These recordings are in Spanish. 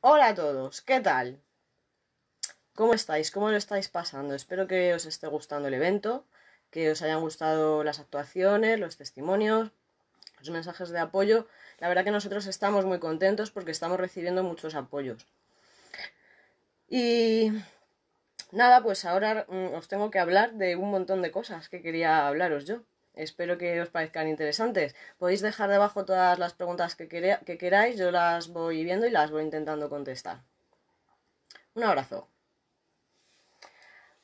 Hola a todos, ¿qué tal? ¿Cómo estáis? ¿Cómo lo estáis pasando? Espero que os esté gustando el evento, que os hayan gustado las actuaciones, los testimonios, los mensajes de apoyo. La verdad que nosotros estamos muy contentos porque estamos recibiendo muchos apoyos. Y nada, pues ahora os tengo que hablar de un montón de cosas que quería hablaros yo. Espero que os parezcan interesantes. Podéis dejar debajo todas las preguntas que queráis, yo las voy viendo y las voy intentando contestar. Un abrazo.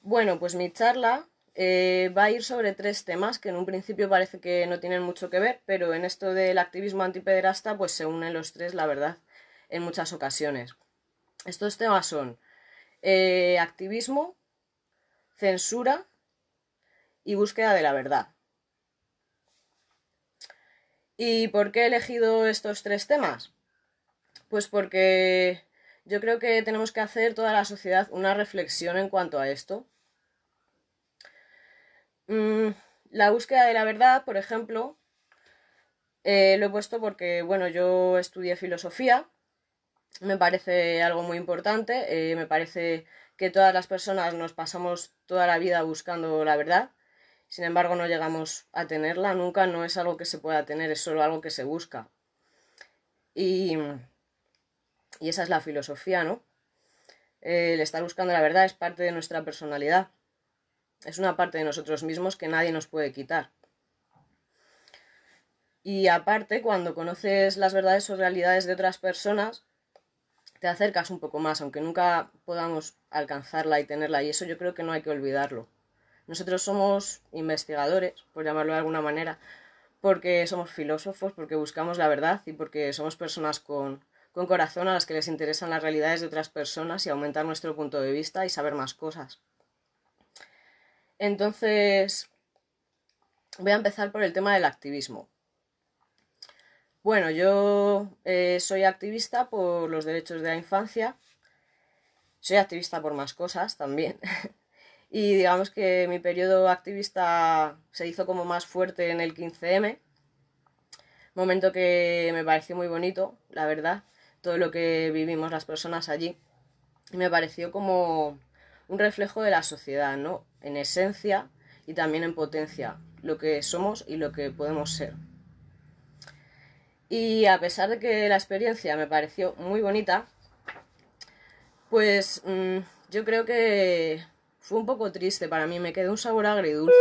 Bueno, pues mi charla va a ir sobre tres temas que en un principio parece que no tienen mucho que ver, pero en esto del activismo antipederasta pues se unen los tres, la verdad, en muchas ocasiones. Estos temas son activismo, censura y búsqueda de la verdad. ¿Y por qué he elegido estos tres temas? Pues porque yo creo que tenemos que hacer toda la sociedad una reflexión en cuanto a esto. La búsqueda de la verdad, por ejemplo, lo he puesto porque, bueno, yo estudié filosofía, me parece algo muy importante, me parece que todas las personas nos pasamos toda la vida buscando la verdad, sin embargo no llegamos a tenerla nunca, no es algo que se pueda tener, es solo algo que se busca. Y, y esa es la filosofía, ¿no? El estar buscando la verdad es parte de nuestra personalidad, es una parte de nosotros mismos que nadie nos puede quitar. Y aparte, cuando conoces las verdades o realidades de otras personas, te acercas un poco más, aunque nunca podamos alcanzarla y tenerla, y eso yo creo que no hay que olvidarlo. Nosotros somos investigadores, por llamarlo de alguna manera, porque somos filósofos, porque buscamos la verdad y porque somos personas con corazón a las que les interesan las realidades de otras personas y aumentar nuestro punto de vista y saber más cosas. Entonces, voy a empezar por el tema del activismo. Bueno, yo soy activista por los derechos de la infancia, soy activista por más cosas también. Y digamos que mi periodo activista se hizo como más fuerte en el 15M, momento que me pareció muy bonito, la verdad, todo lo que vivimos las personas allí. Y me pareció como un reflejo de la sociedad, ¿no? En esencia y también en potencia, lo que somos y lo que podemos ser. Y a pesar de que la experiencia me pareció muy bonita, pues yo creo que fue un poco triste para mí, me quedó un sabor agridulce.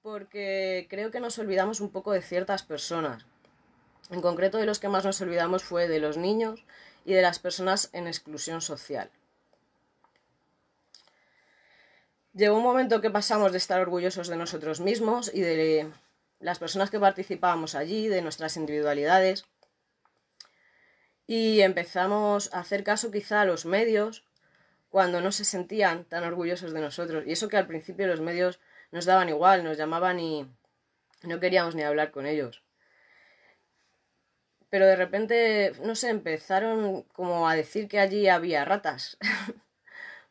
Porque creo que nos olvidamos un poco de ciertas personas. En concreto, de los que más nos olvidamos fue de los niños y de las personas en exclusión social. Llegó un momento que pasamos de estar orgullosos de nosotros mismos y de las personas que participábamos allí, de nuestras individualidades, y empezamos a hacer caso quizá a los medios cuando no se sentían tan orgullosos de nosotros. Y eso que al principio los medios nos daban igual, nos llamaban y no queríamos ni hablar con ellos. Pero de repente, no sé, empezaron como a decir que allí había ratas,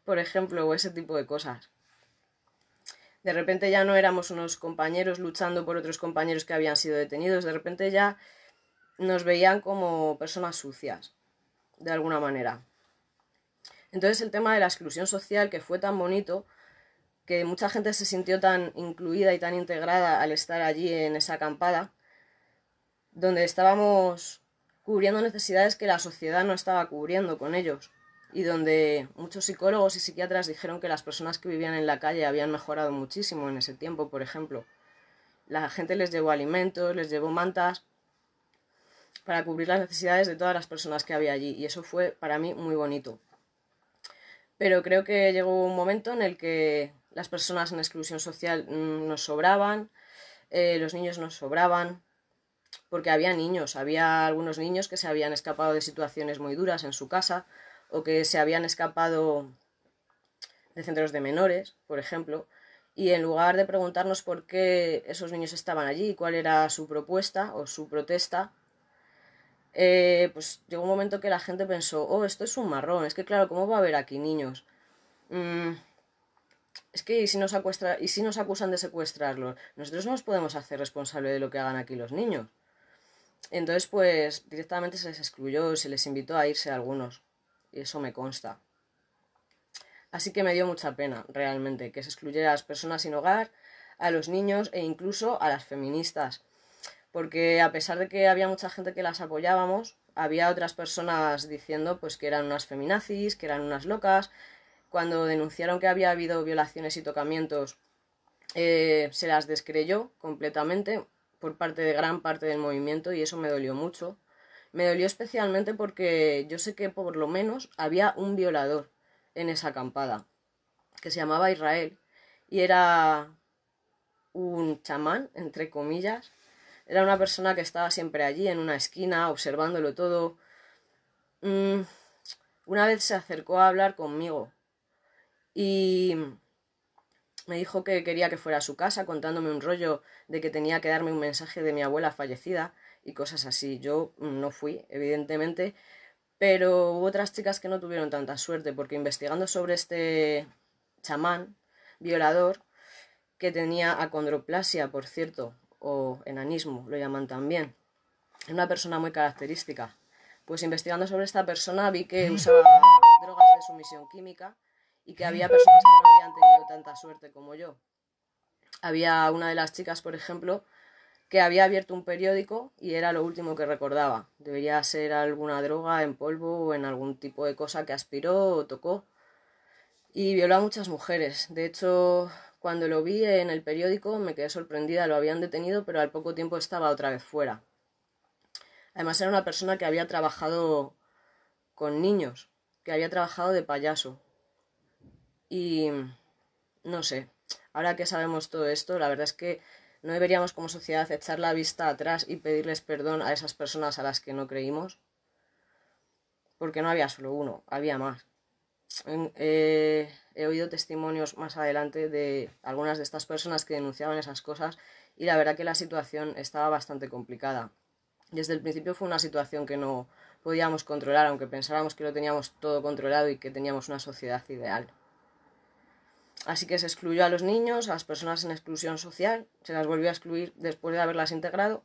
por ejemplo, o ese tipo de cosas. De repente ya no éramos unos compañeros luchando por otros compañeros que habían sido detenidos, de repente ya nos veían como personas sucias, de alguna manera. Entonces el tema de la exclusión social, que fue tan bonito, que mucha gente se sintió tan incluida y tan integrada al estar allí en esa acampada, donde estábamos cubriendo necesidades que la sociedad no estaba cubriendo con ellos, y donde muchos psicólogos y psiquiatras dijeron que las personas que vivían en la calle habían mejorado muchísimo en ese tiempo, por ejemplo. La gente les llevó alimentos, les llevó mantas para cubrir las necesidades de todas las personas que había allí, y eso fue para mí muy bonito. Pero creo que llegó un momento en el que las personas en exclusión social nos sobraban, los niños nos sobraban, porque había niños, había algunos niños que se habían escapado de situaciones muy duras en su casa o que se habían escapado de centros de menores, por ejemplo, y en lugar de preguntarnos por qué esos niños estaban allí, cuál era su propuesta o su protesta, pues llegó un momento que la gente pensó, oh, esto es un marrón, es que claro, ¿cómo va a haber aquí niños? Es que ¿y si nos acusan de secuestrarlos? Nosotros no nos podemos hacer responsable de lo que hagan aquí los niños. Entonces, pues directamente se les excluyó, se les invitó a irse a algunos, y eso me consta. Así que me dio mucha pena, realmente, que se excluyera a las personas sin hogar, a los niños e incluso a las feministas. Porque a pesar de que había mucha gente que las apoyábamos, había otras personas diciendo pues que eran unas feminazis, que eran unas locas. Cuando denunciaron que había habido violaciones y tocamientos, se las descreyó completamente por parte de gran parte del movimiento y eso me dolió mucho. Me dolió especialmente porque yo sé que por lo menos había un violador en esa acampada, que se llamaba Israel, y era un chamán, entre comillas. Era una persona que estaba siempre allí, en una esquina, observándolo todo. Una vez se acercó a hablar conmigo y me dijo que quería que fuera a su casa, contándome un rollo de que tenía que darme un mensaje de mi abuela fallecida y cosas así. Yo no fui, evidentemente, pero hubo otras chicas que no tuvieron tanta suerte, porque investigando sobre este chamán violador, que tenía acondroplasia, por cierto, o enanismo, lo llaman también, una persona muy característica, pues investigando sobre esta persona vi que usaba drogas de sumisión química y que había personas que no habían tenido tanta suerte como yo. Había una de las chicas, por ejemplo, que había abierto un periódico y era lo último que recordaba. Debería ser alguna droga en polvo o en algún tipo de cosa que aspiró o tocó. Y violó a muchas mujeres. De hecho, cuando lo vi en el periódico me quedé sorprendida. Lo habían detenido, pero al poco tiempo estaba otra vez fuera. Además era una persona que había trabajado con niños, que había trabajado de payaso. Y no sé, ahora que sabemos todo esto, la verdad es que no deberíamos como sociedad echar la vista atrás y pedirles perdón a esas personas a las que no creímos, porque no había solo uno, había más. He oído testimonios más adelante de algunas de estas personas que denunciaban esas cosas y la verdad que la situación estaba bastante complicada. Desde el principio fue una situación que no podíamos controlar, aunque pensábamos que lo teníamos todo controlado y que teníamos una sociedad ideal. Así que se excluyó a los niños, a las personas en exclusión social, se las volvió a excluir después de haberlas integrado,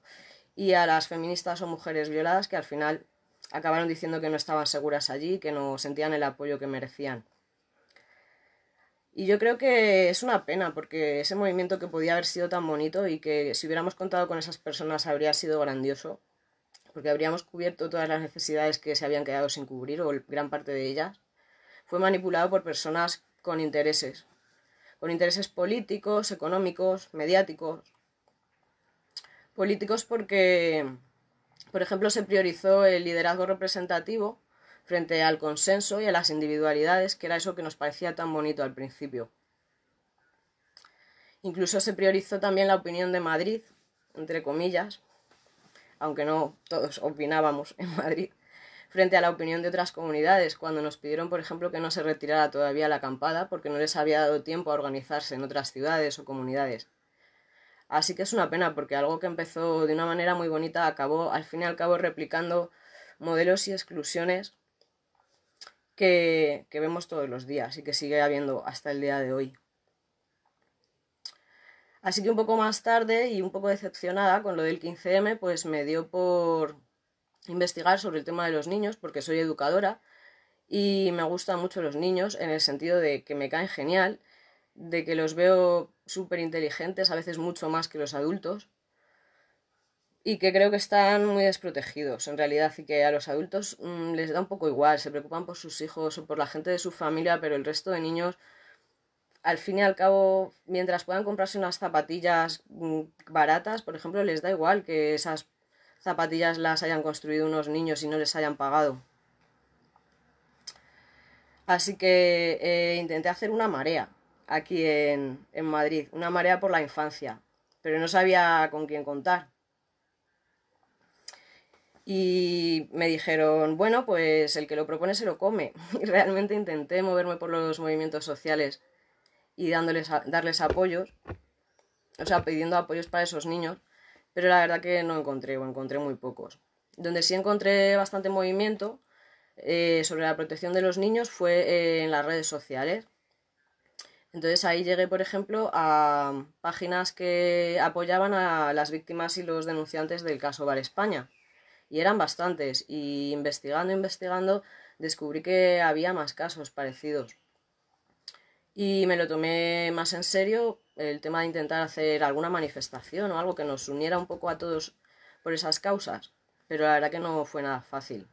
y a las feministas o mujeres violadas que al final acabaron diciendo que no estaban seguras allí, que no sentían el apoyo que merecían. Y yo creo que es una pena, porque ese movimiento que podía haber sido tan bonito y que si hubiéramos contado con esas personas habría sido grandioso, porque habríamos cubierto todas las necesidades que se habían quedado sin cubrir, o gran parte de ellas, fue manipulado por personas con intereses políticos, económicos, mediáticos. Políticos porque, por ejemplo, se priorizó el liderazgo representativo frente al consenso y a las individualidades, que era eso que nos parecía tan bonito al principio. Incluso se priorizó también la opinión de Madrid, entre comillas, aunque no todos opinábamos en Madrid, frente a la opinión de otras comunidades, cuando nos pidieron, por ejemplo, que no se retirara todavía la acampada porque no les había dado tiempo a organizarse en otras ciudades o comunidades. Así que es una pena, porque algo que empezó de una manera muy bonita acabó, al fin y al cabo, replicando modelos y exclusiones que vemos todos los días y que sigue habiendo hasta el día de hoy. Así que un poco más tarde y un poco decepcionada con lo del 15M, pues me dio por investigar sobre el tema de los niños, porque soy educadora y me gustan mucho los niños en el sentido de que me caen genial, de que los veo súper inteligentes, a veces mucho más que los adultos, y que creo que están muy desprotegidos en realidad, y que a los adultos les da un poco igual, se preocupan por sus hijos o por la gente de su familia, pero el resto de niños, al fin y al cabo, mientras puedan comprarse unas zapatillas baratas, por ejemplo, les da igual que esas zapatillas las hayan construido unos niños y no les hayan pagado. Así que intenté hacer una marea aquí en Madrid, una marea por la infancia, pero no sabía con quién contar. Y me dijeron, bueno, pues el que lo propone se lo come. Y realmente intenté moverme por los movimientos sociales y darles apoyos, o sea, pidiendo apoyos para esos niños, pero la verdad que no encontré, o encontré muy pocos. Donde sí encontré bastante movimiento sobre la protección de los niños fue en las redes sociales. Entonces ahí llegué, por ejemplo, a páginas que apoyaban a las víctimas y los denunciantes del caso Bar España. Y eran bastantes, y investigando, descubrí que había más casos parecidos. Y me lo tomé más en serio el tema de intentar hacer alguna manifestación o algo que nos uniera un poco a todos por esas causas, pero la verdad que no fue nada fácil.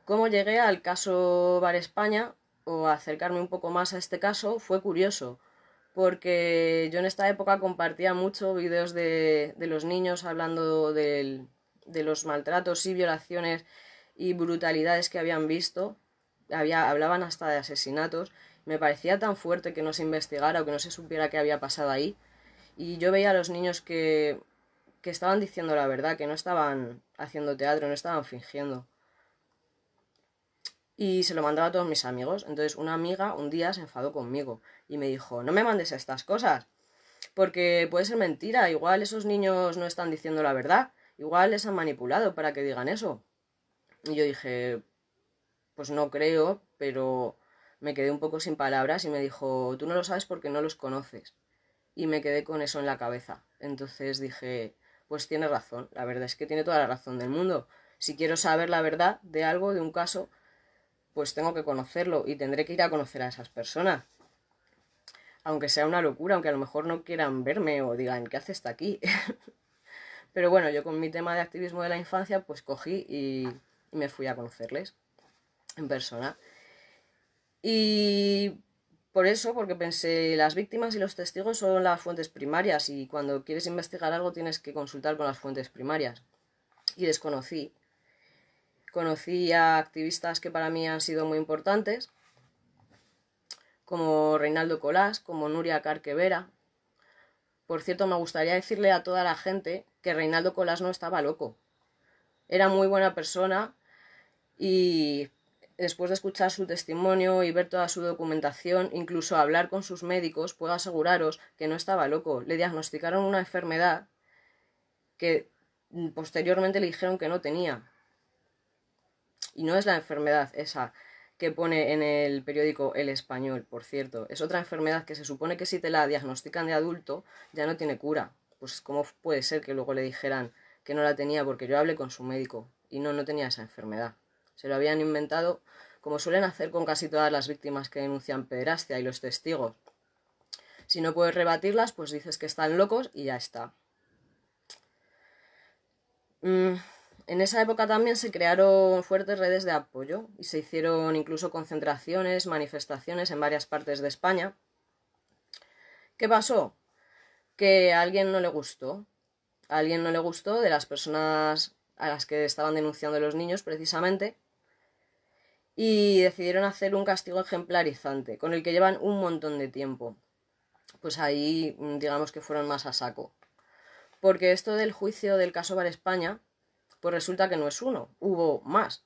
¿Cómo llegué al caso Bar España o a acercarme un poco más a este caso? Fue curioso, porque yo en esta época compartía mucho vídeos de los niños hablando de los maltratos y violaciones y brutalidades que habían visto. Hablaban hasta de asesinatos. Me parecía tan fuerte que no se investigara o que no se supiera qué había pasado ahí. Y yo veía a los niños que estaban diciendo la verdad, que no estaban haciendo teatro, no estaban fingiendo. Y se lo mandaba a todos mis amigos. Entonces una amiga un día se enfadó conmigo y me dijo, no me mandes estas cosas, porque puede ser mentira, igual esos niños no están diciendo la verdad, igual les han manipulado para que digan eso. Y yo dije, pues no creo, pero me quedé un poco sin palabras y me dijo, tú no lo sabes porque no los conoces. Y me quedé con eso en la cabeza. Entonces dije, pues tiene razón, la verdad es que tiene toda la razón del mundo. Si quiero saber la verdad de algo, de un caso, pues tengo que conocerlo y tendré que ir a conocer a esas personas. Aunque sea una locura, aunque a lo mejor no quieran verme o digan, ¿qué hace esta aquí? Pero bueno, yo con mi tema de activismo de la infancia, pues cogí y me fui a conocerles en persona. Y por eso, porque pensé, las víctimas y los testigos son las fuentes primarias y cuando quieres investigar algo tienes que consultar con las fuentes primarias. Y desconocí. Conocí a activistas que para mí han sido muy importantes, como Reinaldo Colás, como Nuria Carquevera. Por cierto, me gustaría decirle a toda la gente que Reinaldo Colás no estaba loco. Era muy buena persona y después de escuchar su testimonio y ver toda su documentación, incluso hablar con sus médicos, puedo aseguraros que no estaba loco. Le diagnosticaron una enfermedad que posteriormente le dijeron que no tenía. Y no es la enfermedad esa que pone en el periódico El Español, por cierto. Es otra enfermedad que se supone que si te la diagnostican de adulto ya no tiene cura. Pues ¿cómo puede ser que luego le dijeran que no la tenía? Porque yo hablé con su médico y no tenía esa enfermedad. Se lo habían inventado, como suelen hacer con casi todas las víctimas que denuncian pederastia y los testigos. Si no puedes rebatirlas, pues dices que están locos y ya está. En esa época también se crearon fuertes redes de apoyo y se hicieron incluso concentraciones, manifestaciones en varias partes de España. ¿Qué pasó? Que a alguien no le gustó. A alguien no le gustó de las personas a las que estaban denunciando los niños precisamente y decidieron hacer un castigo ejemplarizante con el que llevan un montón de tiempo. Pues ahí digamos que fueron más a saco. Porque esto del juicio del caso Bar España, pues resulta que no es uno, hubo más.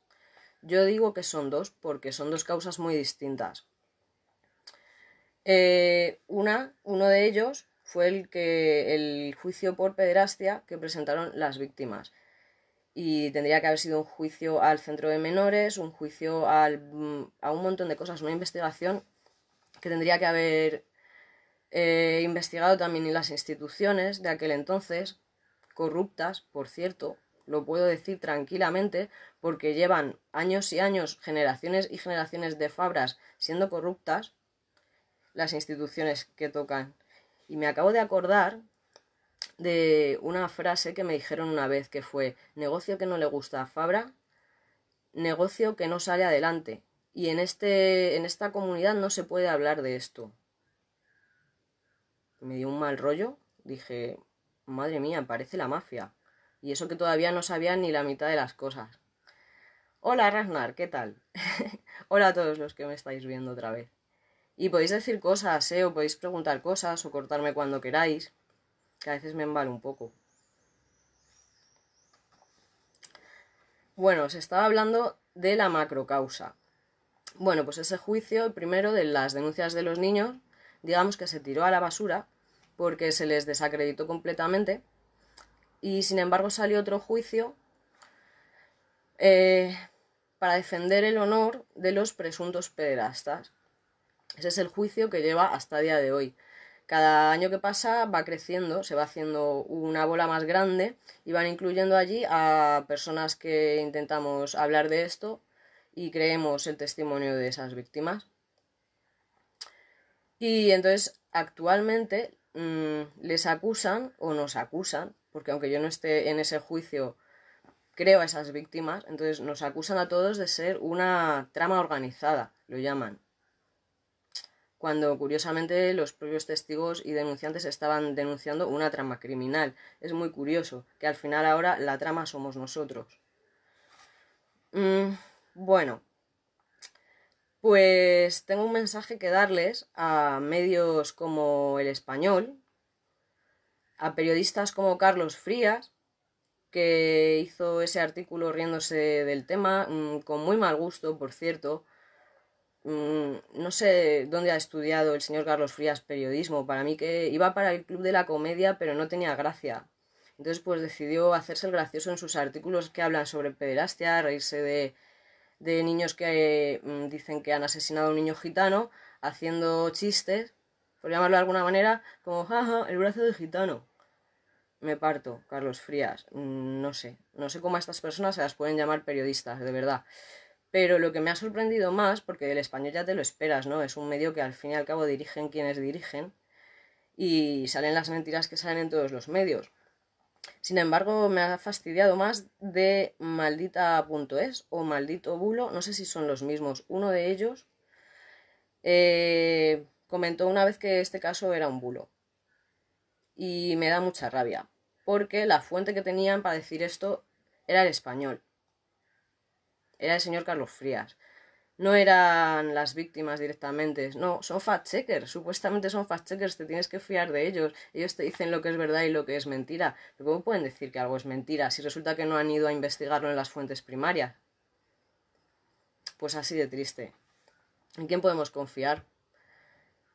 Yo digo que son dos, porque son dos causas muy distintas. Uno de ellos fue el juicio por pederastia que presentaron las víctimas. Y tendría que haber sido un juicio al centro de menores, un juicio a un montón de cosas, una investigación que tendría que haber investigado también en las instituciones de aquel entonces, corruptas, por cierto, lo puedo decir tranquilamente, porque llevan años y años, generaciones y generaciones de fabras siendo corruptas, las instituciones que tocan. Y me acabo de acordar de una frase que me dijeron una vez, que fue: negocio que no le gusta a Fabra, negocio que no sale adelante. Y en esta comunidad no se puede hablar de esto. Me dio un mal rollo, dije, madre mía, parece la mafia. Y eso que todavía no sabía ni la mitad de las cosas. Hola Ragnar, ¿qué tal? Hola a todos los que me estáis viendo otra vez. Y podéis decir cosas, o podéis preguntar cosas, o cortarme cuando queráis, que a veces me embalo un poco. Bueno, os estaba hablando de la macrocausa. Bueno, pues ese juicio, el primero de las denuncias de los niños, digamos que se tiró a la basura porque se les desacreditó completamente. Y sin embargo salió otro juicio para defender el honor de los presuntos pederastas. Ese es el juicio que lleva hasta el día de hoy. cada año que pasa va creciendo, se va haciendo una bola más grande y van incluyendo allí a personas que intentamos hablar de esto y creemos el testimonio de esas víctimas. Y entonces actualmente les acusan o nos acusan, porque aunque yo no esté en ese juicio, creo a esas víctimas, entonces nos acusan a todos de ser una trama organizada, lo llaman. Cuando curiosamente los propios testigos y denunciantes estaban denunciando una trama criminal. Es muy curioso que al final ahora la trama somos nosotros. Bueno, pues tengo un mensaje que darles a medios como El Español, a periodistas como Carlos Frías, que hizo ese artículo riéndose del tema, con muy mal gusto, por cierto. No sé dónde ha estudiado el señor Carlos Frías periodismo. Para mí que iba para el Club de la Comedia, pero no tenía gracia. Entonces pues decidió hacerse el gracioso en sus artículos que hablan sobre pederastia, reírse de niños que dicen que han asesinado a un niño gitano, haciendo chistes, por llamarlo de alguna manera, como jaja, el brazo de gitano. Me parto, Carlos Frías. No sé cómo a estas personas se las pueden llamar periodistas, de verdad. Pero lo que me ha sorprendido más, porque del Español ya te lo esperas, ¿no? Es un medio que al fin y al cabo dirigen quienes dirigen y salen las mentiras que salen en todos los medios. Sin embargo, me ha fastidiado más de maldita.es o maldito bulo, no sé si son los mismos. Uno de ellos comentó una vez que este caso era un bulo. Y me da mucha rabia, porque la fuente que tenían para decir esto era El Español. Era el señor Carlos Frías. No eran las víctimas directamente, no, son fact-checkers, supuestamente son fact-checkers, te tienes que fiar de ellos, ellos te dicen lo que es verdad y lo que es mentira, pero ¿cómo pueden decir que algo es mentira si resulta que no han ido a investigarlo en las fuentes primarias? Pues así de triste. ¿En quién podemos confiar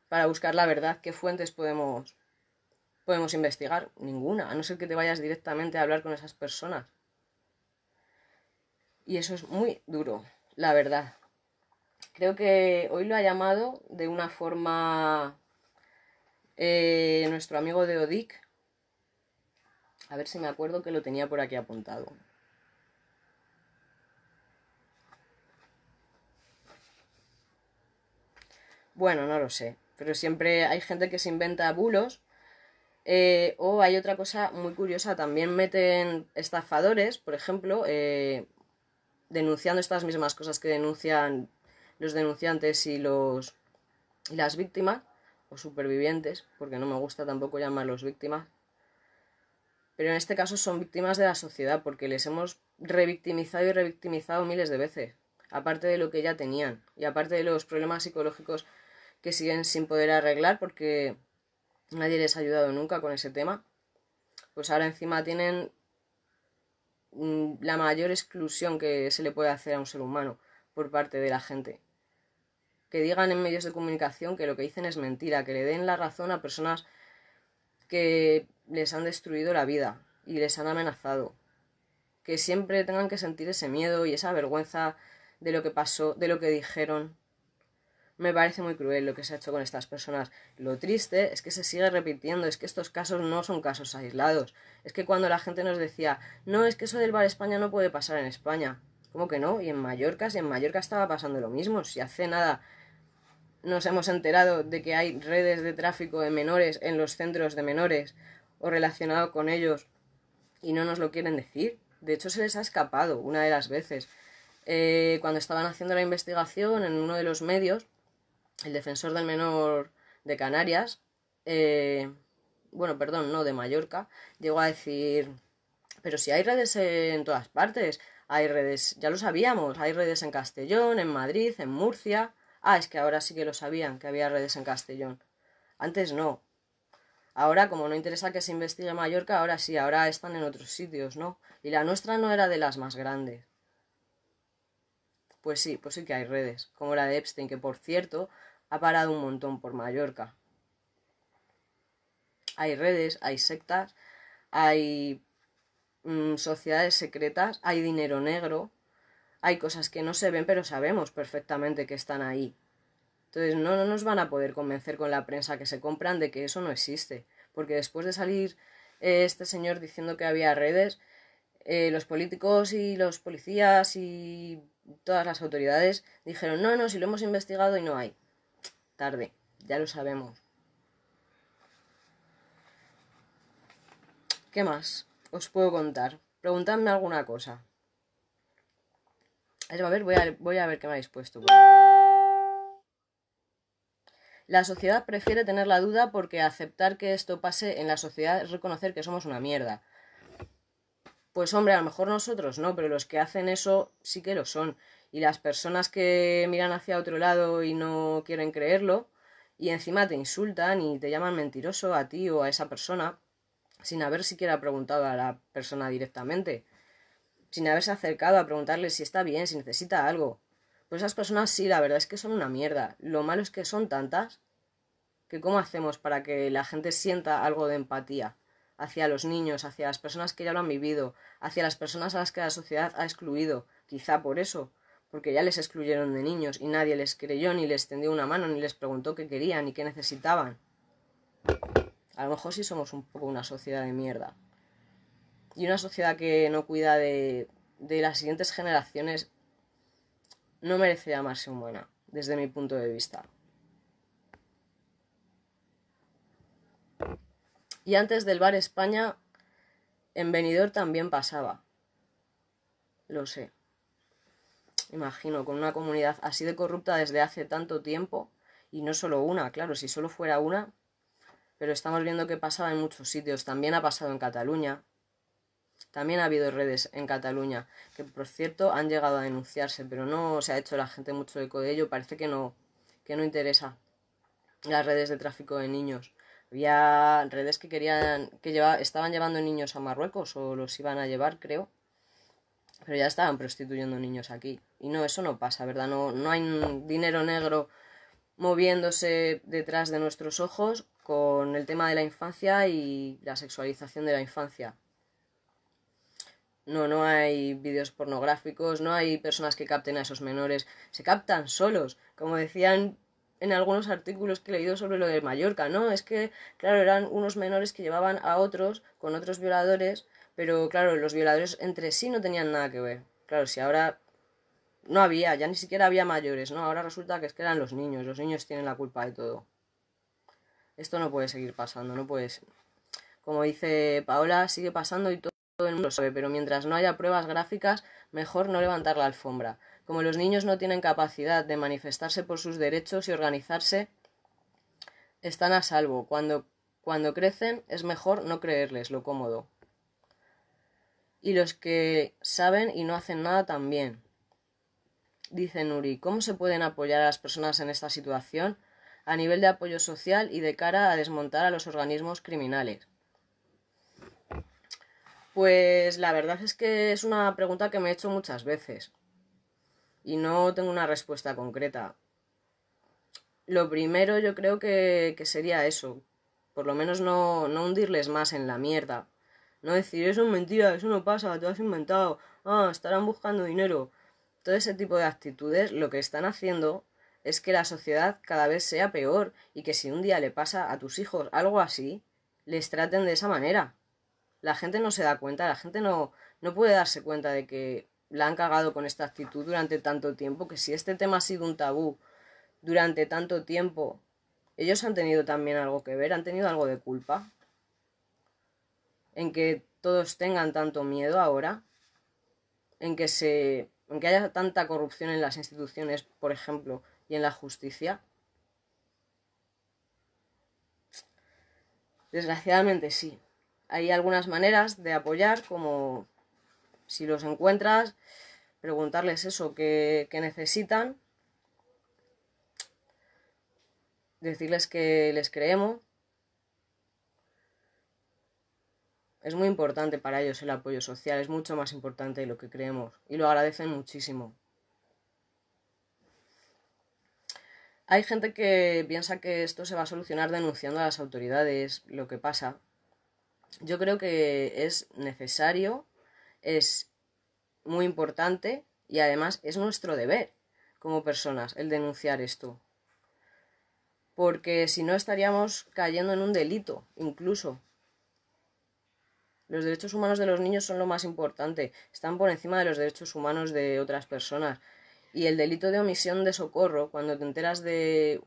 para buscar la verdad? ¿Qué fuentes podemos investigar? Ninguna, a no ser que te vayas directamente a hablar con esas personas. Y eso es muy duro, la verdad. Creo que hoy lo ha llamado de una forma nuestro amigo de Odic. A ver si me acuerdo que lo tenía por aquí apuntado. Bueno, no lo sé. Pero siempre hay gente que se inventa bulos. O hay otra cosa muy curiosa. También meten estafadores, por ejemplo, denunciando estas mismas cosas que denuncian los denunciantes y las víctimas, o supervivientes, porque no me gusta tampoco llamarlos víctimas. Pero en este caso son víctimas de la sociedad, porque les hemos revictimizado y revictimizado miles de veces, aparte de lo que ya tenían, y aparte de los problemas psicológicos que siguen sin poder arreglar, porque nadie les ha ayudado nunca con ese tema, pues ahora encima tienen la mayor exclusión que se le puede hacer a un ser humano por parte de la gente. Que digan en medios de comunicación que lo que dicen es mentira, que le den la razón a personas que les han destruido la vida y les han amenazado. Que siempre tengan que sentir ese miedo y esa vergüenza de lo que pasó, de lo que dijeron. Me parece muy cruel lo que se ha hecho con estas personas. Lo triste es que se sigue repitiendo, es que estos casos no son casos aislados. Es que cuando la gente nos decía, no, es que eso del Bar España no puede pasar en España. ¿Cómo que no? Y en Mallorca, si en Mallorca estaba pasando lo mismo, si hace nada nos hemos enterado de que hay redes de tráfico de menores en los centros de menores o relacionado con ellos y no nos lo quieren decir. De hecho, se les ha escapado una de las veces. Cuando estaban haciendo la investigación en uno de los medios, el defensor del menor de Canarias, bueno, perdón, no, de Mallorca, llegó a decir, pero si hay redes en todas partes, hay redes, ya lo sabíamos, hay redes en Castellón, en Madrid, en Murcia. Ah, es que ahora sí que lo sabían, que había redes en Castellón. Antes no. Ahora, como no interesa que se investigue Mallorca, ahora sí, ahora están en otros sitios, ¿no? Y la nuestra no era de las más grandes. Pues sí que hay redes, como la de Epstein, que por cierto ha parado un montón por Mallorca. Hay redes, hay sectas, hay sociedades secretas, hay dinero negro, hay cosas que no se ven, pero sabemos perfectamente que están ahí. Entonces no nos van a poder convencer con la prensa que se compran de que eso no existe. Porque después de salir este señor diciendo que había redes, los políticos y los policías y todas las autoridades dijeron, no, si lo hemos investigado y no hay. Tarde, ya lo sabemos. ¿Qué más os puedo contar? Preguntadme alguna cosa. A ver, voy a ver qué me habéis puesto. La sociedad prefiere tener la duda porque aceptar que esto pase en la sociedad es reconocer que somos una mierda. Pues hombre, a lo mejor nosotros no, pero los que hacen eso sí que lo son. Y las personas que miran hacia otro lado y no quieren creerlo, y encima te insultan y te llaman mentiroso a ti o a esa persona, sin haber siquiera preguntado a la persona directamente, sin haberse acercado a preguntarle si está bien, si necesita algo. Pues esas personas sí, la verdad es que son una mierda. Lo malo es que son tantas que cómo hacemos para que la gente sienta algo de empatía hacia los niños, hacia las personas que ya lo han vivido, hacia las personas a las que la sociedad ha excluido, quizá por eso, porque ya les excluyeron de niños y nadie les creyó, ni les tendió una mano, ni les preguntó qué querían, ni qué necesitaban. A lo mejor sí somos un poco una sociedad de mierda. Y una sociedad que no cuida de las siguientes generaciones no merece llamarse humana, desde mi punto de vista. Y antes del Bar España, en Benidorm también pasaba. Lo sé. Imagino, con una comunidad así de corrupta desde hace tanto tiempo, y no solo una, claro, si solo fuera una, pero estamos viendo que pasaba en muchos sitios. También ha pasado en Cataluña. También ha habido redes en Cataluña, que por cierto han llegado a denunciarse, pero no se ha hecho la gente mucho eco de ello. Parece que no interesa las redes de tráfico de niños. Había redes que estaban llevando niños a Marruecos o los iban a llevar, creo. Pero ya estaban prostituyendo niños aquí. Y no, eso no pasa, ¿verdad? No hay un dinero negro moviéndose detrás de nuestros ojos con el tema de la infancia y la sexualización de la infancia. No hay vídeos pornográficos, no hay personas que capten a esos menores. Se captan solos, como decían en algunos artículos que he leído sobre lo de Mallorca, ¿no? Es que, claro, eran unos menores que llevaban a otros con otros violadores, pero claro, los violadores entre sí no tenían nada que ver. Claro, si ahora no había, ya ni siquiera había mayores, ¿no? Ahora resulta que es que eran los niños tienen la culpa de todo. Esto no puede seguir pasando, no puede ser. Como dice Paola, sigue pasando y todo el mundo lo sabe, pero mientras no haya pruebas gráficas, mejor no levantar la alfombra. Como los niños no tienen capacidad de manifestarse por sus derechos y organizarse, están a salvo. Cuando crecen es mejor no creerles lo cómodo. Y los que saben y no hacen nada también. Dice Nuri, ¿cómo se pueden apoyar a las personas en esta situación? A nivel de apoyo social y de cara a desmontar a los organismos criminales. Pues la verdad es que es una pregunta que me he hecho muchas veces y no tengo una respuesta concreta. Lo primero yo creo que sería eso, por lo menos no hundirles más en la mierda. No decir, eso es mentira, eso no pasa, te lo has inventado, estarán buscando dinero. Todo ese tipo de actitudes lo que están haciendo es que la sociedad cada vez sea peor y que si un día le pasa a tus hijos algo así, les traten de esa manera. La gente no se da cuenta, la gente no puede darse cuenta de que la han cagado con esta actitud durante tanto tiempo, que si este tema ha sido un tabú durante tanto tiempo, ellos han tenido también algo que ver, han tenido algo de culpa en que todos tengan tanto miedo ahora, en que haya tanta corrupción en las instituciones, por ejemplo, y en la justicia. Desgraciadamente sí. Hay algunas maneras de apoyar, como si los encuentras, preguntarles eso que necesitan, decirles que les creemos. Es muy importante para ellos el apoyo social, es mucho más importante de lo que creemos y lo agradecen muchísimo. Hay gente que piensa que esto se va a solucionar denunciando a las autoridades lo que pasa. Yo creo que es necesario, es muy importante y además es nuestro deber como personas el denunciar esto. porque si no estaríamos cayendo en un delito, incluso. Los derechos humanos de los niños son lo más importante, están por encima de los derechos humanos de otras personas. Y el delito de omisión de socorro, cuando te enteras de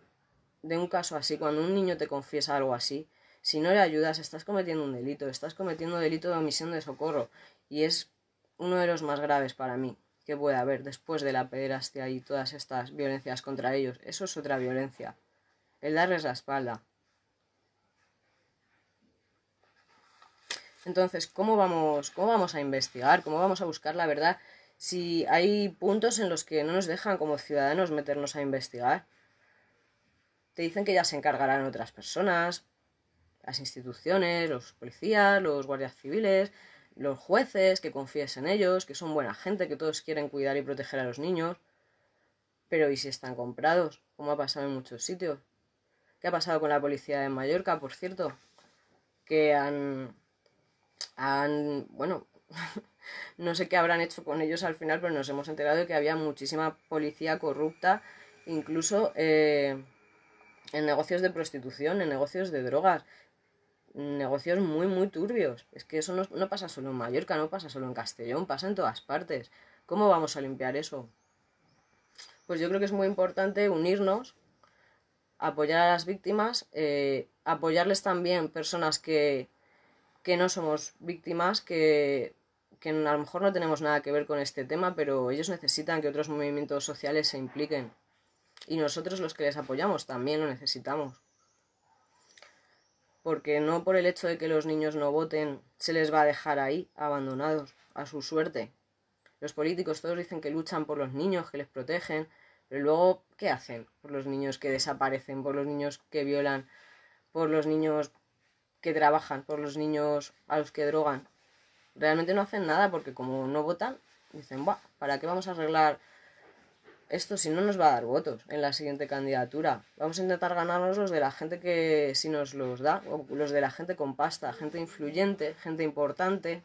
un caso así, cuando un niño te confiesa algo así, si no le ayudas, estás cometiendo un delito, estás cometiendo delito de omisión de socorro. Y es uno de los más graves para mí que puede haber después de la pederastia y todas estas violencias contra ellos. Eso es otra violencia, el darles la espalda. Entonces, ¿cómo vamos a investigar? ¿Cómo vamos a buscar la verdad si hay puntos en los que no nos dejan como ciudadanos meternos a investigar? Te dicen que ya se encargarán otras personas, las instituciones, los policías, los guardias civiles, los jueces, que confíes en ellos, que son buena gente, que todos quieren cuidar y proteger a los niños. Pero ¿y si están comprados? Como ha pasado en muchos sitios. ¿Qué ha pasado con la policía de Mallorca, por cierto? Que bueno, no sé qué habrán hecho con ellos al final, pero nos hemos enterado de que había muchísima policía corrupta, incluso en negocios de prostitución, en negocios de drogas, negocios muy, muy turbios. Es que eso no pasa solo en Mallorca, no pasa solo en Castellón, pasa en todas partes. ¿Cómo vamos a limpiar eso? Pues yo creo que es muy importante unirnos, apoyar a las víctimas, apoyarles también personas que no somos víctimas, que a lo mejor no tenemos nada que ver con este tema, pero ellos necesitan que otros movimientos sociales se impliquen. Y nosotros los que les apoyamos también lo necesitamos. Porque no por el hecho de que los niños no voten se les va a dejar ahí, abandonados, a su suerte. Los políticos todos dicen que luchan por los niños, que les protegen, pero luego, ¿qué hacen por los niños que desaparecen, por los niños que violan, por los niños que trabajan, por los niños a los que drogan? Realmente no hacen nada porque como no votan, dicen, "Buah, ¿para qué vamos a arreglar esto si no nos va a dar votos en la siguiente candidatura? Vamos a intentar ganarnos los de la gente que sí nos los da, o los de la gente con pasta, gente influyente, gente importante".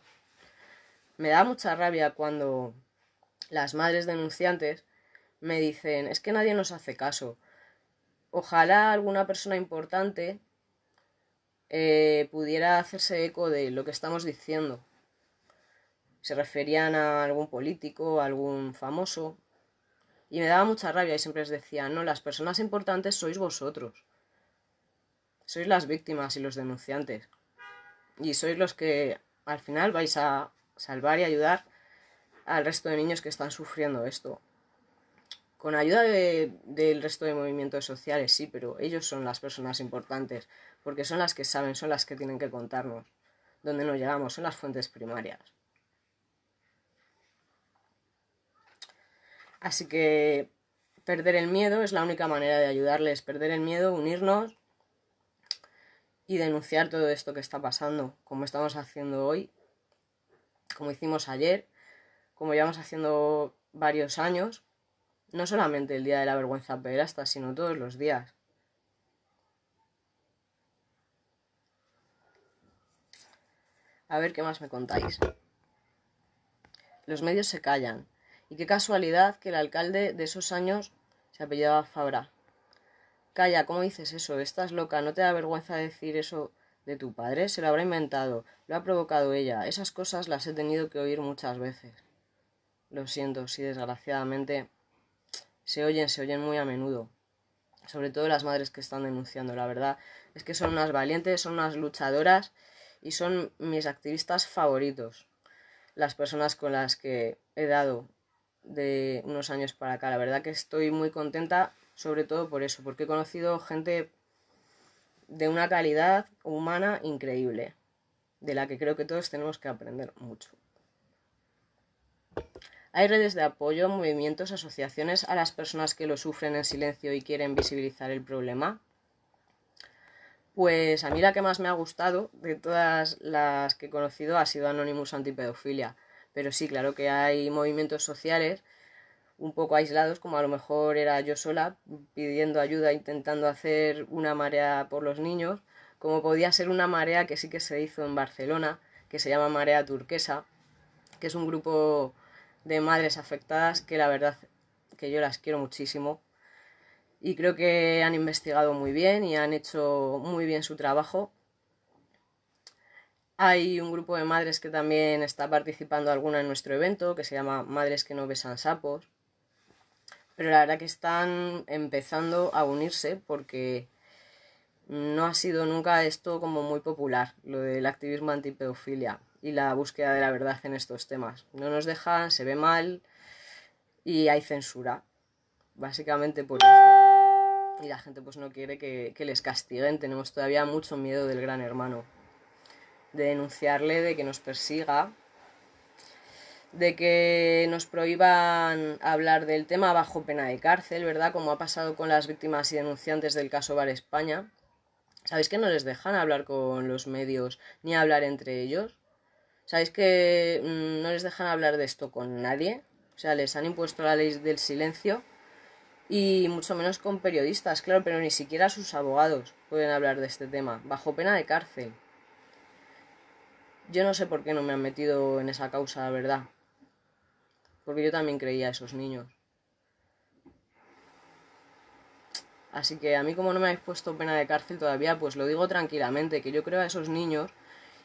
Me da mucha rabia cuando las madres denunciantes me dicen, es que nadie nos hace caso. Ojalá alguna persona importante pudiera hacerse eco de lo que estamos diciendo. Se referían a algún político, a algún famoso, y me daba mucha rabia y siempre les decía, no, las personas importantes sois vosotros. Sois las víctimas y los denunciantes. Y sois los que al final vais a salvar y ayudar al resto de niños que están sufriendo esto. Con ayuda del resto de movimientos sociales, sí, pero ellos son las personas importantes, porque son las que saben, son las que tienen que contarnos dónde no llegamos, son las fuentes primarias. Así que perder el miedo es la única manera de ayudarles, perder el miedo, unirnos y denunciar todo esto que está pasando, como estamos haciendo hoy, como hicimos ayer, como llevamos haciendo varios años, no solamente el día de la vergüenza pederasta, sino todos los días. A ver qué más me contáis. Los medios se callan. Y qué casualidad que el alcalde de esos años se apellidaba Fabra. Calla, ¿cómo dices eso? Estás loca, ¿no te da vergüenza decir eso de tu padre? Se lo habrá inventado, lo ha provocado ella. Esas cosas las he tenido que oír muchas veces. Lo siento, sí, desgraciadamente se oyen muy a menudo. Sobre todo las madres que están denunciando, la verdad es que son unas valientes, son unas luchadoras y son mis activistas favoritos. Las personas con las que he dado de unos años para acá. La verdad que estoy muy contenta, sobre todo por eso, porque he conocido gente de una calidad humana increíble, de la que creo que todos tenemos que aprender mucho. Hay redes de apoyo, movimientos, asociaciones a las personas que lo sufren en silencio y quieren visibilizar el problema. Pues a mí la que más me ha gustado de todas las que he conocido ha sido Anonymous Antipedofilia. Pero sí, claro que hay movimientos sociales un poco aislados, como a lo mejor era yo sola, pidiendo ayuda, intentando hacer una marea por los niños, como podía ser una marea que sí que se hizo en Barcelona, que se llama Marea Turquesa, que es un grupo de madres afectadas que la verdad que yo las quiero muchísimo y creo que han investigado muy bien y han hecho muy bien su trabajo. Hay un grupo de madres que también está participando alguna en nuestro evento, que se llama Madres que no besan sapos. Pero la verdad que están empezando a unirse porque no ha sido nunca esto como muy popular, lo del activismo antipedofilia y la búsqueda de la verdad en estos temas. No nos dejan, se ve mal y hay censura, básicamente por eso. Y la gente pues no quiere que les castiguen, tenemos todavía mucho miedo del gran hermano, de denunciarle, de que nos persiga, de que nos prohíban hablar del tema bajo pena de cárcel, ¿verdad? Como ha pasado con las víctimas y denunciantes del caso Bar España. ¿Sabéis que no les dejan hablar con los medios ni hablar entre ellos? ¿Sabéis que no les dejan hablar de esto con nadie? O sea, les han impuesto la ley del silencio y mucho menos con periodistas, claro, pero ni siquiera sus abogados pueden hablar de este tema, bajo pena de cárcel. Yo no sé por qué no me han metido en esa causa, la verdad. Porque yo también creía a esos niños. Así que a mí, como no me habéis puesto pena de cárcel todavía, pues lo digo tranquilamente, que yo creo a esos niños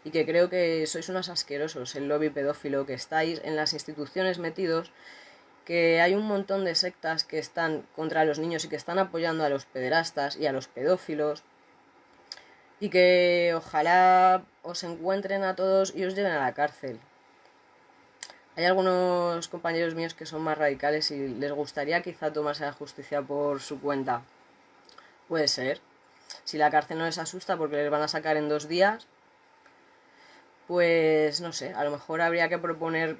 y que creo que sois unos asquerosos, el lobby pedófilo, que estáis en las instituciones metidos, que hay un montón de sectas que están contra los niños y que están apoyando a los pederastas y a los pedófilos, y que ojalá os encuentren a todos y os lleven a la cárcel. Hay algunos compañeros míos que son más radicales y les gustaría quizá tomarse la justicia por su cuenta. Puede ser. Si la cárcel no les asusta porque les van a sacar en 2 días, pues no sé, a lo mejor habría que proponer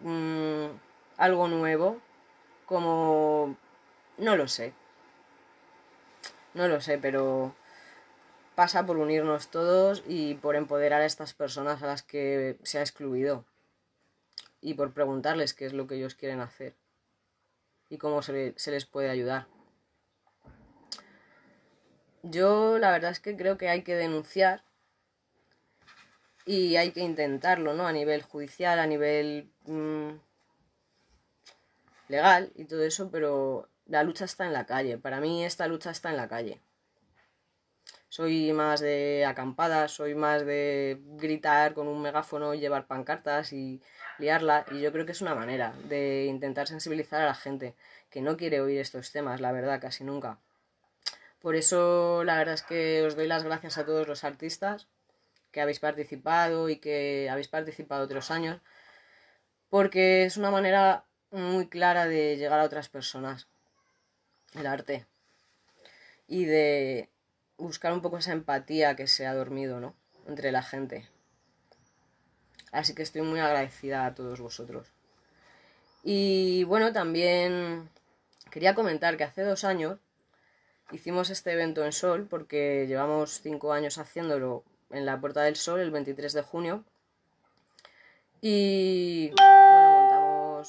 algo nuevo, como... no lo sé. No lo sé, pero pasa por unirnos todos y por empoderar a estas personas a las que se ha excluido. Y por preguntarles qué es lo que ellos quieren hacer y cómo se les puede ayudar. Yo la verdad es que creo que hay que denunciar y hay que intentarlo, ¿no? A nivel judicial, a nivel legal y todo eso, pero la lucha está en la calle. Para mí esta lucha está en la calle. Soy más de acampadas, soy más de gritar con un megáfono y llevar pancartas y liarla. Y yo creo que es una manera de intentar sensibilizar a la gente que no quiere oír estos temas, la verdad, casi nunca. Por eso la verdad es que os doy las gracias a todos los artistas que habéis participado y que habéis participado otros años, porque es una manera muy clara de llegar a otras personas, el arte, y de buscar un poco esa empatía que se ha dormido, ¿no?, entre la gente. Así que estoy muy agradecida a todos vosotros. Y bueno, también quería comentar que hace 2 años hicimos este evento en Sol, porque llevamos 5 años haciéndolo en la Puerta del Sol, el 23 de junio. Y bueno,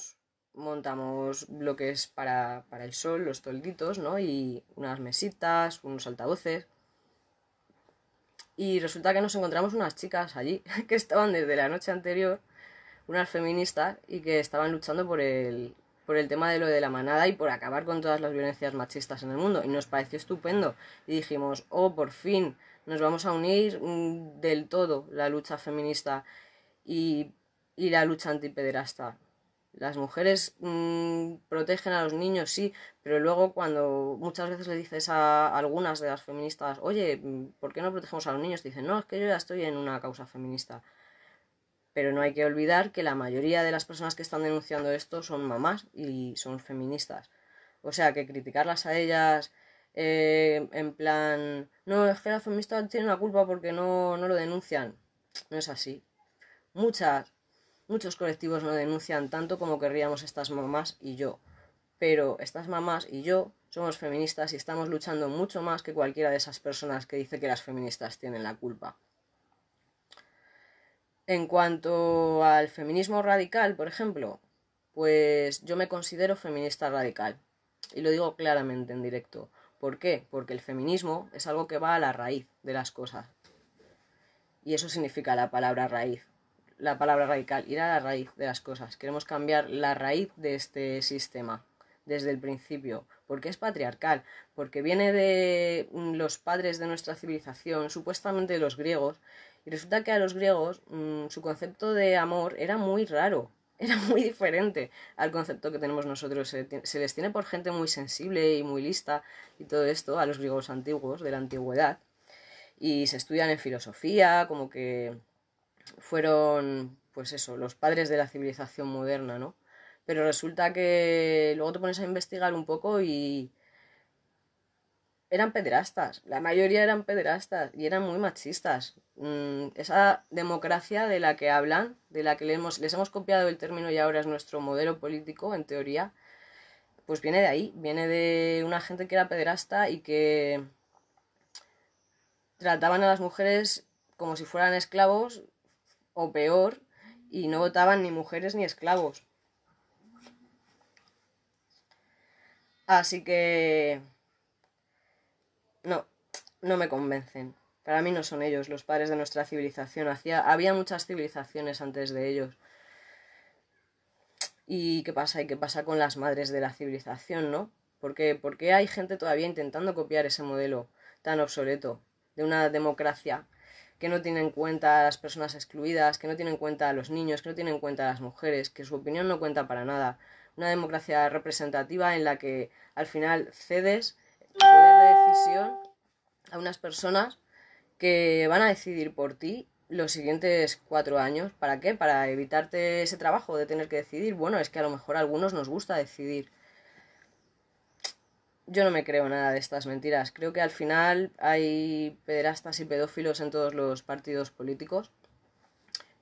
montamos bloques para el sol, los tolditos, ¿no? Y unas mesitas, unos altavoces. Y resulta que nos encontramos unas chicas allí que estaban desde la noche anterior, unas feministas, y que estaban luchando por el tema de lo de la manada y por acabar con todas las violencias machistas en el mundo. Y nos pareció estupendo. Y dijimos, oh, por fin, nos vamos a unir del todo la lucha feminista y la lucha antipederasta. Las mujeres protegen a los niños, sí, pero luego cuando muchas veces le dices a algunas de las feministas, oye, ¿por qué no protegemos a los niños? Te dicen, no, es que yo ya estoy en una causa feminista. Pero no hay que olvidar que la mayoría de las personas que están denunciando esto son mamás y son feministas. O sea, que criticarlas a ellas en plan, no, es que las feministas tienen la culpa porque no lo denuncian. No es así. Muchos colectivos no denuncian tanto como querríamos estas mamás y yo. Pero estas mamás y yo somos feministas y estamos luchando mucho más que cualquiera de esas personas que dice que las feministas tienen la culpa. En cuanto al feminismo radical, por ejemplo, pues yo me considero feminista radical. Y lo digo claramente en directo. ¿Por qué? Porque el feminismo es algo que va a la raíz de las cosas. Y eso significa la palabra raíz. La palabra radical, ir a la raíz de las cosas. Queremos cambiar la raíz de este sistema, desde el principio. ¿Por qué es patriarcal? Porque viene de los padres de nuestra civilización, supuestamente de los griegos, y resulta que a los griegos su concepto de amor era muy raro, era muy diferente al concepto que tenemos nosotros. Se les tiene por gente muy sensible y muy lista y todo esto a los griegos antiguos, de la antigüedad, y se estudian en filosofía, como que fueron, pues eso, los padres de la civilización moderna, ¿no? Pero resulta que luego te pones a investigar un poco y eran pederastas, la mayoría eran pederastas y eran muy machistas. Esa democracia de la que hablan, de la que les hemos copiado el término y ahora es nuestro modelo político, en teoría, pues viene de ahí, viene de una gente que era pederasta y que trataban a las mujeres como si fueran esclavos o peor, y no votaban ni mujeres ni esclavos. Así que no, no me convencen. Para mí no son ellos los padres de nuestra civilización. Había muchas civilizaciones antes de ellos. ¿Y qué pasa? ¿Y qué pasa con las madres de la civilización, no? ¿Por qué hay gente todavía intentando copiar ese modelo tan obsoleto de una democracia que no tiene en cuenta a las personas excluidas, que no tiene en cuenta a los niños, que no tiene en cuenta a las mujeres, que su opinión no cuenta para nada? Una democracia representativa en la que al final cedes el poder de decisión a unas personas que van a decidir por ti los siguientes 4 años. ¿Para qué? Para evitarte ese trabajo de tener que decidir. Bueno, es que a lo mejor a algunos nos gusta decidir. Yo no me creo nada de estas mentiras. Creo que al final hay pederastas y pedófilos en todos los partidos políticos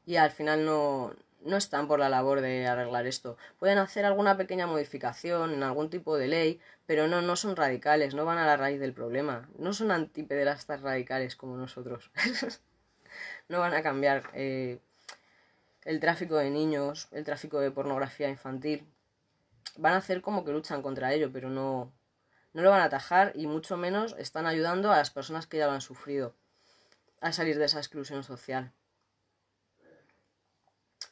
y al final no están por la labor de arreglar esto. Pueden hacer alguna pequeña modificación en algún tipo de ley, pero no son radicales, no van a la raíz del problema. No son antipederastas radicales como nosotros. No van a cambiar el tráfico de niños, el tráfico de pornografía infantil. Van a hacer como que luchan contra ello, pero no lo van a atajar y mucho menos están ayudando a las personas que ya lo han sufrido a salir de esa exclusión social.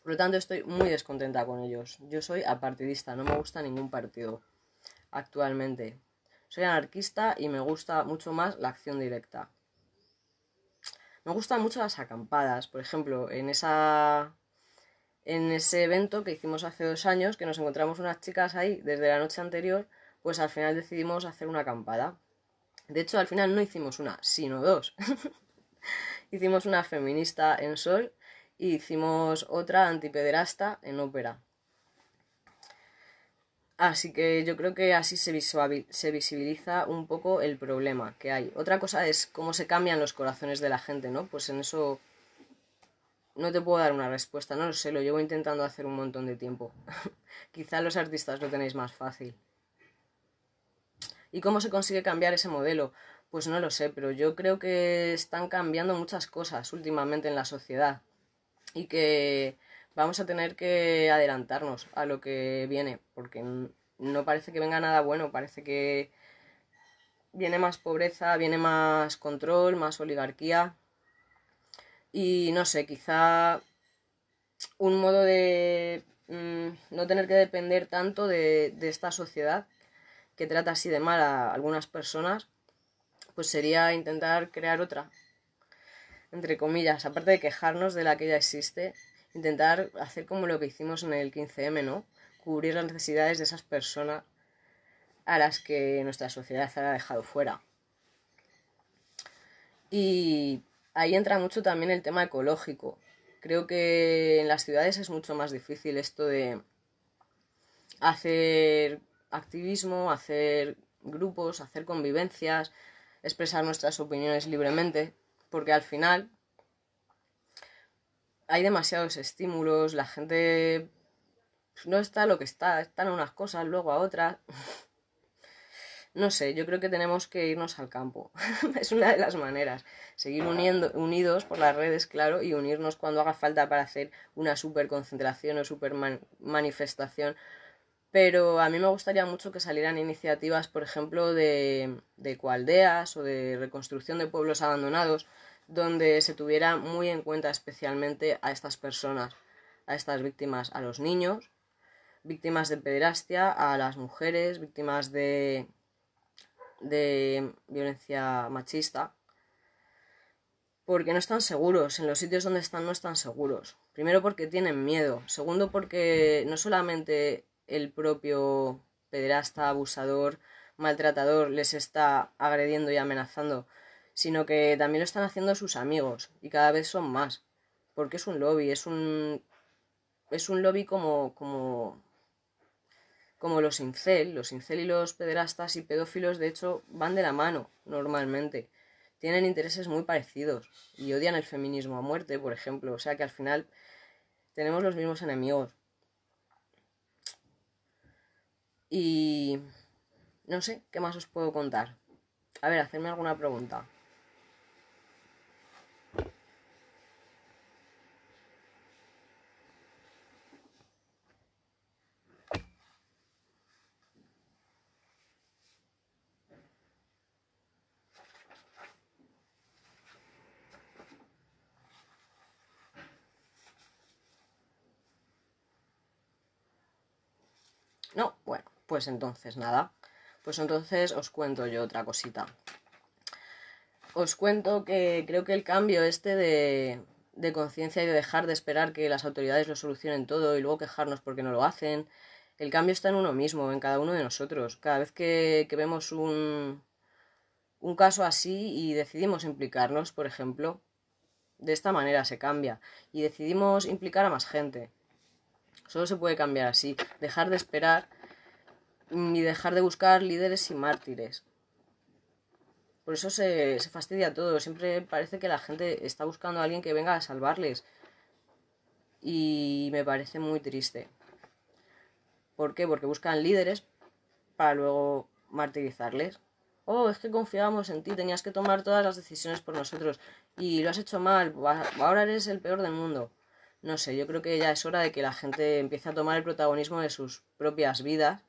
Por lo tanto, estoy muy descontenta con ellos. Yo soy apartidista, no me gusta ningún partido actualmente. Soy anarquista y me gusta mucho más la acción directa. Me gustan mucho las acampadas, por ejemplo, en ese evento que hicimos hace 2 años, que nos encontramos unas chicas ahí desde la noche anterior, pues al final decidimos hacer una acampada. De hecho, al final no hicimos una, sino 2. Hicimos una feminista en Sol y hicimos otra antipederasta en Ópera. Así que yo creo que así se visibiliza un poco el problema que hay. Otra cosa es cómo se cambian los corazones de la gente, ¿no? Pues en eso no te puedo dar una respuesta, no lo sé, lo llevo intentando hacer un montón de tiempo. Quizá los artistas lo tenéis más fácil. ¿Y cómo se consigue cambiar ese modelo? Pues no lo sé, pero yo creo que están cambiando muchas cosas últimamente en la sociedad y que vamos a tener que adelantarnos a lo que viene, porque no parece que venga nada bueno, parece que viene más pobreza, viene más control, más oligarquía y no sé, quizá un modo de no tener que depender tanto de esta sociedad que trata así de mal a algunas personas, pues sería intentar crear otra, entre comillas, aparte de quejarnos de la que ya existe, intentar hacer como lo que hicimos en el 15M, ¿no? Cubrir las necesidades de esas personas a las que nuestra sociedad ha dejado fuera. Y ahí entra mucho también el tema ecológico. Creo que en las ciudades es mucho más difícil esto de hacer activismo, hacer grupos, hacer convivencias, expresar nuestras opiniones libremente, porque al final hay demasiados estímulos, la gente no está lo que está, están a unas cosas, luego a otras. No sé, yo creo que tenemos que irnos al campo. Es una de las maneras. Seguir unidos por las redes, claro, y unirnos cuando haga falta para hacer una super concentración o super manifestación. Pero a mí me gustaría mucho que salieran iniciativas, por ejemplo, de ecoaldeas o de reconstrucción de pueblos abandonados, donde se tuviera muy en cuenta especialmente a estas personas, a estas víctimas, a los niños, víctimas de pederastia, a las mujeres víctimas de violencia machista, porque no están seguros, en los sitios donde están no están seguros. Primero porque tienen miedo, segundo porque no solamente el propio pederasta, abusador, maltratador les está agrediendo y amenazando, sino que también lo están haciendo sus amigos, y cada vez son más, porque es un lobby, es un lobby como los incel y los pederastas y pedófilos, de hecho, van de la mano normalmente. Tienen intereses muy parecidos y odian el feminismo a muerte, por ejemplo. O sea que al final tenemos los mismos enemigos. Y no sé, ¿qué más os puedo contar? A ver, hacerme alguna pregunta. No, bueno, pues entonces nada. Pues entonces os cuento yo otra cosita. Os cuento que creo que el cambio de conciencia y de dejar de esperar que las autoridades lo solucionen todo y luego quejarnos porque no lo hacen, el cambio está en uno mismo, en cada uno de nosotros. Cada vez que vemos un caso así y decidimos implicarnos, por ejemplo, de esta manera se cambia y decidimos implicar a más gente. Solo se puede cambiar así, dejar de esperar y dejar de buscar líderes y mártires. Por eso se fastidia todo. Siempre parece que la gente está buscando a alguien que venga a salvarles. Y me parece muy triste. ¿Por qué? Porque buscan líderes para luego martirizarles. Oh, es que confiábamos en ti, tenías que tomar todas las decisiones por nosotros. Y lo has hecho mal, ahora eres el peor del mundo. No sé, yo creo que ya es hora de que la gente empiece a tomar el protagonismo de sus propias vidas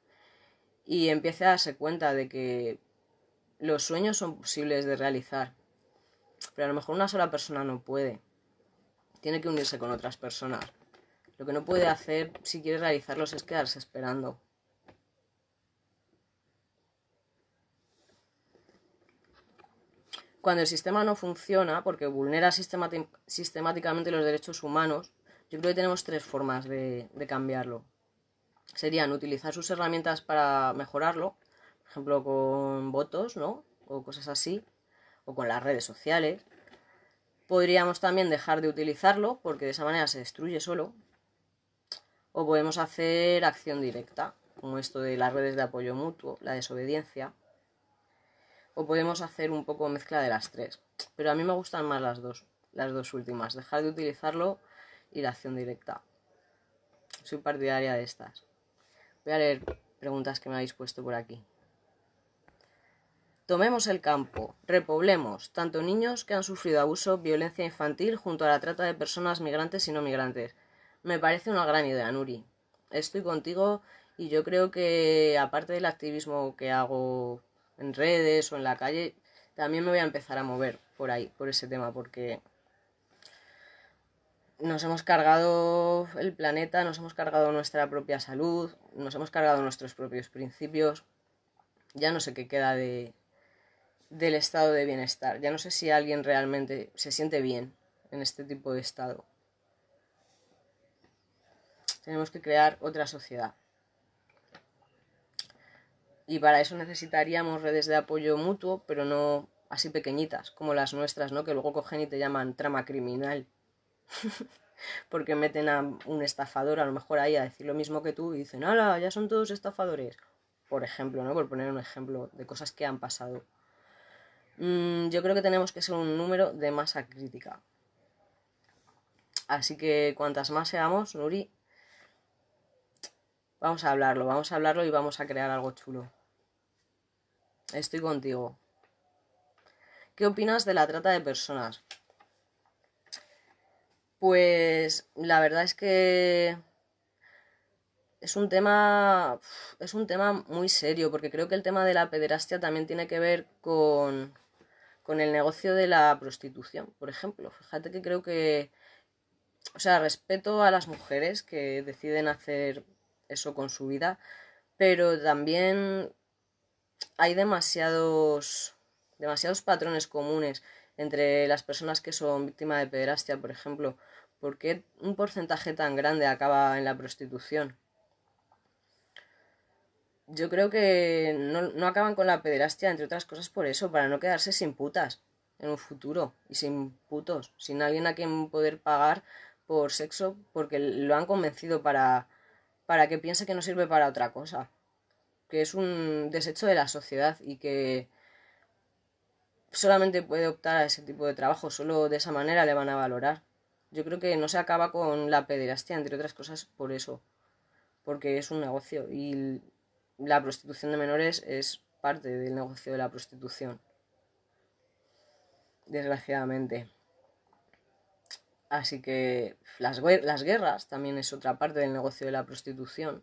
y empiece a darse cuenta de que los sueños son posibles de realizar, pero a lo mejor una sola persona no puede. Tiene que unirse con otras personas. Lo que no puede hacer si quiere realizarlos es quedarse esperando. Cuando el sistema no funciona, porque vulnera sistemáticamente los derechos humanos, yo creo que tenemos tres formas de cambiarlo. Serían utilizar sus herramientas para mejorarlo, por ejemplo con votos, ¿no? O cosas así, o con las redes sociales. Podríamos también dejar de utilizarlo, porque de esa manera se destruye solo. O podemos hacer acción directa, como esto de las redes de apoyo mutuo, la desobediencia. O podemos hacer un poco mezcla de las tres. Pero a mí me gustan más las dos últimas, dejar de utilizarlo y la acción directa. Soy partidaria de estas. Voy a leer preguntas que me habéis puesto por aquí. Tomemos el campo, repoblemos, tanto niños que han sufrido abuso, violencia infantil, junto a la trata de personas migrantes y no migrantes. Me parece una gran idea, Nuri. Estoy contigo y yo creo que, aparte del activismo que hago en redes o en la calle, también me voy a empezar a mover por ahí, por ese tema, porque nos hemos cargado el planeta, nos hemos cargado nuestra propia salud, nos hemos cargado nuestros propios principios. Ya no sé qué queda del estado de bienestar. Ya no sé si alguien realmente se siente bien en este tipo de estado. Tenemos que crear otra sociedad. Y para eso necesitaríamos redes de apoyo mutuo, pero no así pequeñitas, como las nuestras, ¿no? Que luego cogen y te llaman trama criminal. Porque meten a un estafador a lo mejor ahí a decir lo mismo que tú y dicen, ¡hala! Ya son todos estafadores. Por ejemplo, ¿no? Por poner un ejemplo de cosas que han pasado. Yo creo que tenemos que ser un número de masa crítica. Así que cuantas más seamos, Nuri, vamos a hablarlo y vamos a crear algo chulo. Estoy contigo. ¿Qué opinas de la trata de personas? Pues la verdad es que es un tema muy serio, porque creo que el tema de la pederastia también tiene que ver con el negocio de la prostitución, por ejemplo. Fíjate que creo que, o sea, respeto a las mujeres que deciden hacer eso con su vida, pero también hay demasiados patrones comunes entre las personas que son víctimas de pederastia, por ejemplo. ¿Por qué un porcentaje tan grande acaba en la prostitución? Yo creo que no acaban con la pederastia, entre otras cosas, por eso, para no quedarse sin putas en un futuro y sin putos, sin alguien a quien poder pagar por sexo porque lo han convencido para que piense que no sirve para otra cosa, que es un desecho de la sociedad y que solamente puede optar a ese tipo de trabajo, solo de esa manera le van a valorar. Yo creo que no se acaba con la pederastia, entre otras cosas, por eso, porque es un negocio y la prostitución de menores es parte del negocio de la prostitución, desgraciadamente. Así que las guerras también es otra parte del negocio de la prostitución,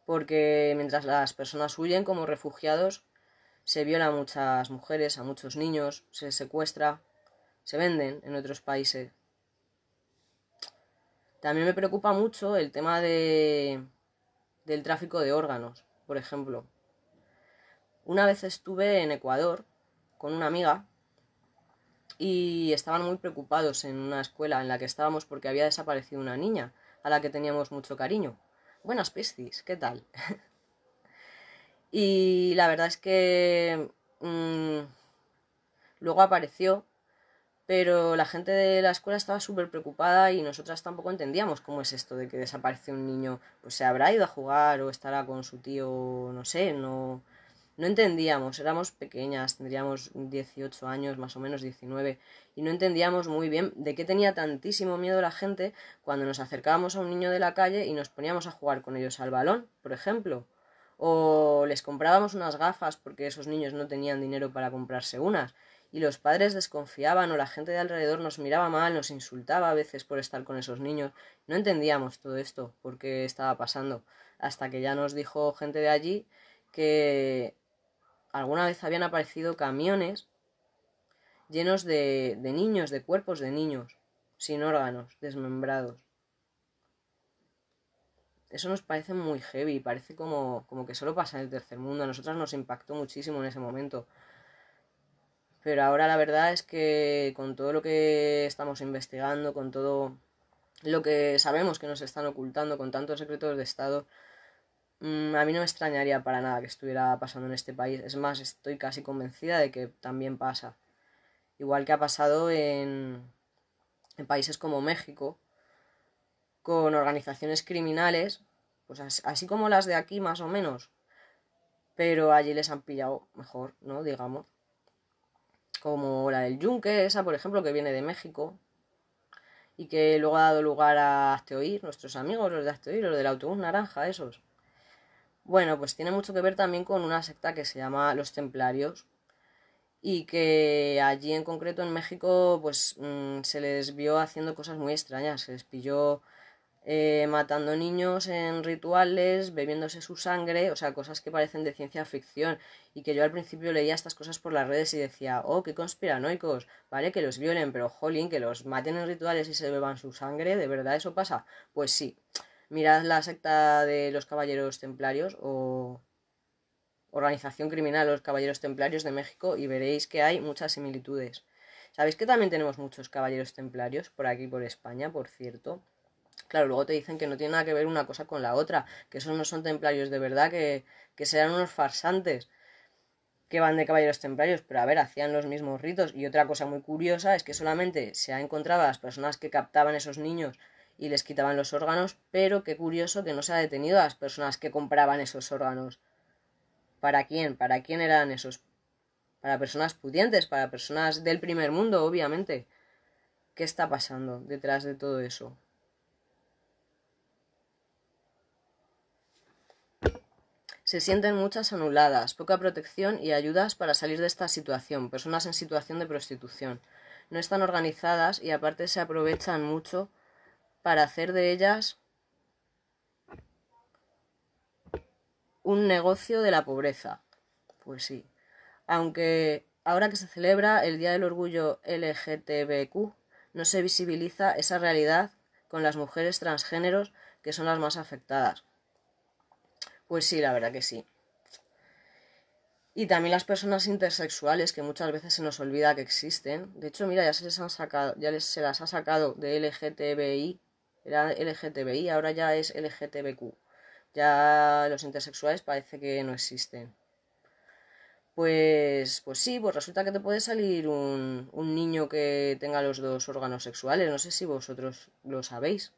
porque mientras las personas huyen como refugiados, se viola a muchas mujeres, a muchos niños, se secuestra, se venden en otros países. También me preocupa mucho el tema del tráfico de órganos, por ejemplo. Una vez estuve en Ecuador con una amiga y estaban muy preocupados en una escuela en la que estábamos porque había desaparecido una niña a la que teníamos mucho cariño. Buenas piscis, ¿qué tal? Y la verdad es que luego apareció, pero la gente de la escuela estaba súper preocupada y nosotras tampoco entendíamos cómo es esto de que desapareció un niño. Pues se habrá ido a jugar o estará con su tío, no sé, no entendíamos, éramos pequeñas, tendríamos 18 años, más o menos 19, y no entendíamos muy bien de qué tenía tantísimo miedo la gente cuando nos acercábamos a un niño de la calle y nos poníamos a jugar con ellos al balón, por ejemplo. O les comprábamos unas gafas porque esos niños no tenían dinero para comprarse unas. Y los padres desconfiaban o la gente de alrededor nos miraba mal, nos insultaba a veces por estar con esos niños. No entendíamos todo esto, por qué estaba pasando, hasta que ya nos dijo gente de allí que alguna vez habían aparecido camiones llenos de niños, de cuerpos de niños, sin órganos, desmembrados. Eso nos parece muy heavy, parece como que solo pasa en el tercer mundo. A nosotras nos impactó muchísimo en ese momento. Pero ahora la verdad es que con todo lo que estamos investigando, con todo lo que sabemos que nos están ocultando, con tantos secretos de Estado, a mí no me extrañaría para nada que estuviera pasando en este país. Es más, estoy casi convencida de que también pasa. Igual que ha pasado en países como México, con organizaciones criminales, pues así como las de aquí más o menos, pero allí les han pillado mejor, ¿no? Digamos. Como la del Yunque, esa por ejemplo, que viene de México, y que luego ha dado lugar a Hazte nuestros amigos, los de Hazte los del autobús naranja, esos. Bueno, pues tiene mucho que ver también con una secta que se llama Los Templarios, y que allí en concreto en México pues se les vio haciendo cosas muy extrañas, se les pilló matando niños en rituales, bebiéndose su sangre, o sea, cosas que parecen de ciencia ficción y que yo al principio leía estas cosas por las redes y decía, oh, qué conspiranoicos, vale, que los violen, pero jolín, que los maten en rituales y se beban su sangre, ¿de verdad eso pasa? Pues sí, mirad la secta de los Caballeros Templarios o Organización Criminal Los Caballeros Templarios de México y veréis que hay muchas similitudes. ¿Sabéis que también tenemos muchos Caballeros Templarios por aquí, por España, por cierto? Claro, luego te dicen que no tiene nada que ver una cosa con la otra, que esos no son templarios de verdad, que serán unos farsantes que van de caballeros templarios, pero a ver, hacían los mismos ritos. Y otra cosa muy curiosa es que solamente se ha encontrado a las personas que captaban esos niños y les quitaban los órganos, pero qué curioso que no se ha detenido a las personas que compraban esos órganos. ¿Para quién? ¿Para quién eran esos? Para personas pudientes, para personas del primer mundo, obviamente. ¿Qué está pasando detrás de todo eso? Se sienten muchas anuladas, poca protección y ayudas para salir de esta situación, personas en situación de prostitución. No están organizadas y aparte se aprovechan mucho para hacer de ellas un negocio de la pobreza. Pues sí. Aunque ahora que se celebra el Día del Orgullo LGTBQ, no se visibiliza esa realidad con las mujeres transgéneros, que son las más afectadas. Pues sí, la verdad que sí. Y también las personas intersexuales, que muchas veces se nos olvida que existen. De hecho, mira, ya se las ha sacado de LGTBI. Era LGTBI, ahora ya es LGTBQ. Ya los intersexuales parece que no existen. Pues sí, pues resulta que te puede salir un niño que tenga los dos órganos sexuales. No sé si vosotros lo sabéis.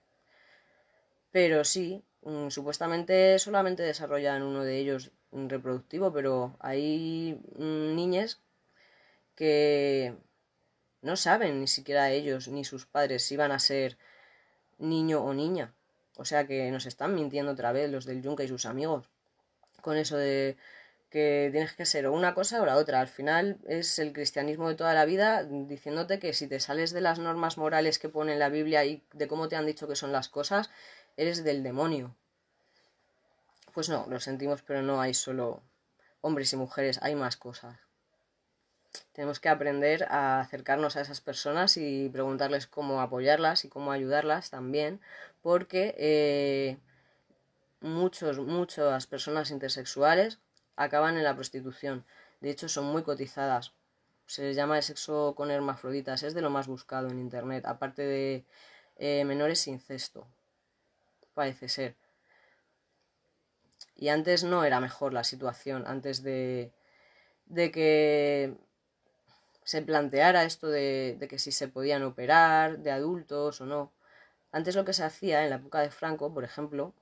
Pero sí, supuestamente solamente desarrollan uno de ellos reproductivo, pero hay niñas que no saben ni siquiera ellos ni sus padres si van a ser niño o niña. O sea que nos están mintiendo otra vez los del Yunque y sus amigos. Con eso de que tienes que ser o una cosa o la otra. Al final es el cristianismo de toda la vida diciéndote que si te sales de las normas morales que pone en la Biblia y de cómo te han dicho que son las cosas, eres del demonio. Pues no, lo sentimos, pero no hay solo hombres y mujeres, hay más cosas. Tenemos que aprender a acercarnos a esas personas y preguntarles cómo apoyarlas y cómo ayudarlas también, porque muchas personas intersexuales acaban en la prostitución. De hecho, son muy cotizadas. Se les llama el sexo con hermafroditas, es de lo más buscado en internet, aparte de menores incesto, parece ser. Y antes no era mejor la situación, antes de que se planteara esto de que si se podían operar de adultos o no. Antes lo que se hacía en la época de Franco, por ejemplo,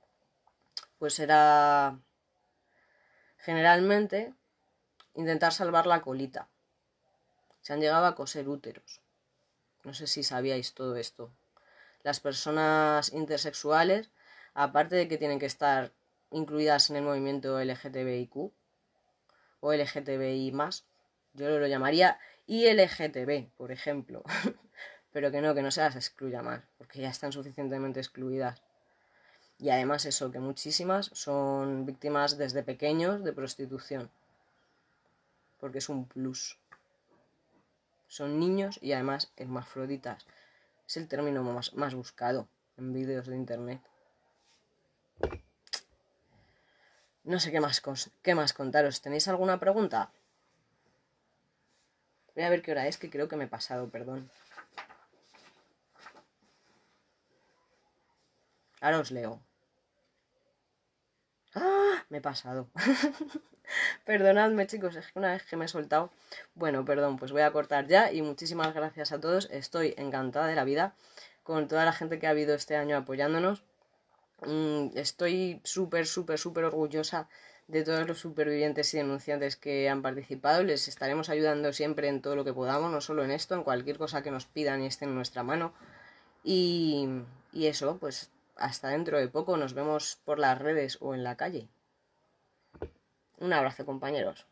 pues era generalmente intentar salvar la colita. Se han llegado a coser úteros. No sé si sabíais todo esto. Las personas intersexuales, aparte de que tienen que estar incluidas en el movimiento LGTBIQ o LGTBI+, yo lo llamaría ILGTB, por ejemplo. Pero que no se las excluya más, porque ya están suficientemente excluidas. Y además eso, que muchísimas son víctimas desde pequeños de prostitución, porque es un plus. Son niños y además hermafroditas. Es el término más buscado en vídeos de internet. No sé qué más contaros. ¿Tenéis alguna pregunta? Voy a ver qué hora es, que creo que me he pasado, perdón. Ahora os leo. ¡Ah! Me he pasado. Perdonadme, chicos, es que una vez que me he soltado. Bueno, perdón, pues voy a cortar ya y muchísimas gracias a todos. Estoy encantada de la vida con toda la gente que ha habido este año apoyándonos. Estoy súper orgullosa de todos los supervivientes y denunciantes que han participado. Les estaremos ayudando siempre en todo lo que podamos, no solo en esto, en cualquier cosa que nos pidan y esté en nuestra mano. Y eso, pues hasta dentro de poco. Nos vemos por las redes o en la calle. Un abrazo, compañeros.